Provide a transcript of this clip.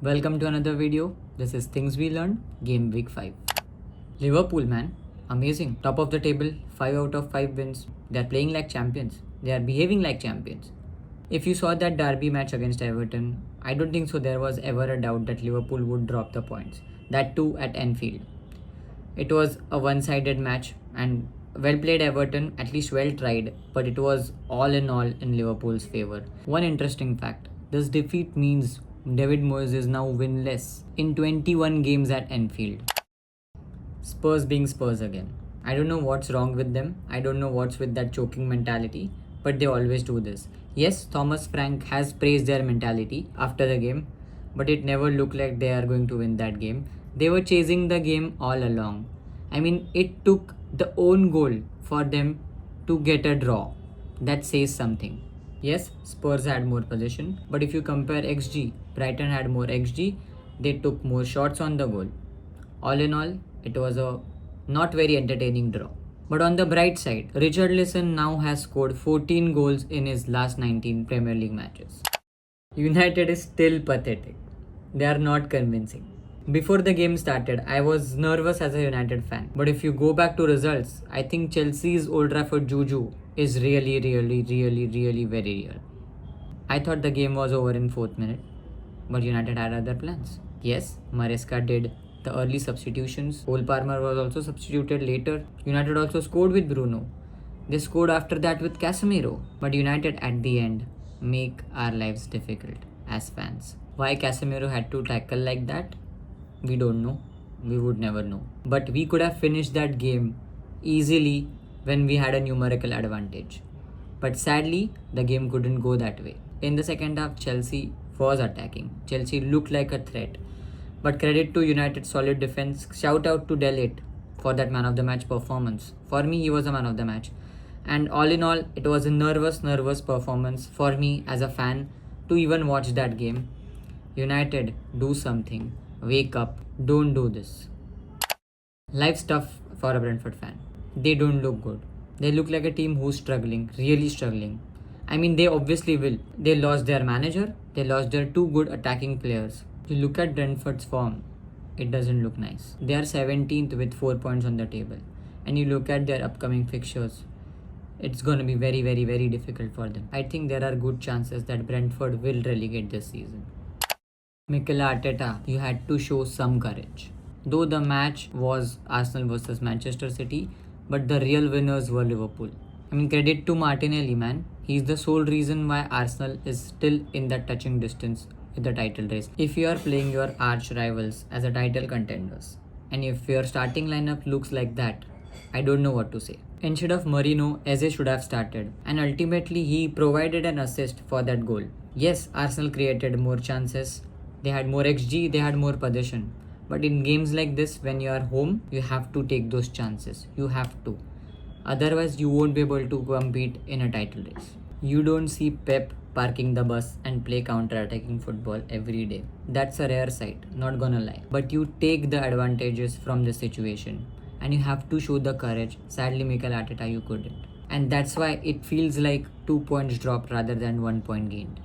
Welcome to another video. This is Things We Learned, Game Week 5. Liverpool, man. Amazing. Top of the table, 5 out of 5 wins. They are playing like champions. They are behaving like champions. If you saw that derby match against Everton, I don't think so there was ever a doubt that Liverpool would drop the points. That too at Anfield. It was a one-sided match and well played Everton, at least well tried, but it was all in Liverpool's favour. One interesting fact, this defeat means David Moyes is now winless in 21 games at Anfield. Spurs being Spurs again. I don't know what's wrong with them. I don't know what's with that choking mentality, but they always do this. Yes, Thomas Frank has praised their mentality after the game, but it never looked like they are going to win that game. They were chasing the game all along. I mean, it took the own goal for them to get a draw. That says something. Yes, Spurs had more possession, but if you compare XG, Brighton had more XG, they took more shots on the goal. All in all, it was a not very entertaining draw. But on the bright side, Richarlison now has scored 14 goals in his last 19 Premier League matches. United is still pathetic. They are not convincing. Before the game started, I was nervous as a United fan. But if you go back to results, I think Chelsea's Old Trafford juju is really very real. I thought the game was over in 4th minute, but United had other plans. Yes, Maresca did the early substitutions. Cole Palmer was also substituted later. United also scored with Bruno. They scored after that with Casemiro. But United at the end make our lives difficult as fans. Why Casemiro had to tackle like that? We don't know. We would never know. But we could have finished that game easily when we had a numerical advantage. But sadly, the game couldn't go that way. In the second half, Chelsea was attacking. Chelsea looked like a threat. But credit to United's solid defense. Shout out to Delete for that man of the match performance. For me, he was a man of the match. And all in all, it was a nervous performance for me as a fan to even watch that game. United, do something. Wake up. Don't do this. Life's tough for a Brentford fan. They don't look good. They look like a team who's struggling, really struggling. I mean, they obviously will. They lost their manager. They lost their 2 good attacking players. You look at Brentford's form, it doesn't look nice. They are 17th with 4 points on the table. And you look at their upcoming fixtures, it's going to be very difficult for them. I think there are good chances that Brentford will relegate this season. Mikel Arteta, you had to show some courage. Though the match was Arsenal versus Manchester City, but the real winners were Liverpool. I mean, credit to Martinelli, man. He's the sole reason why Arsenal is still in that touching distance with the title race. If you are playing your arch rivals as a title contenders, and if your starting lineup looks like that, I don't know what to say. Instead of Marino, Eze should have started, and ultimately he provided an assist for that goal. Yes, Arsenal created more chances. They had more XG, they had more possession. But in games like this, when you are home, you have to take those chances. You have to. Otherwise, you won't be able to compete in a title race. You don't see Pep parking the bus and play counter-attacking football every day. That's a rare sight, not gonna lie. But you take the advantages from the situation. And you have to show the courage. Sadly, Mikel Arteta, you couldn't. And that's why it feels like 2 points dropped rather than 1 point gained.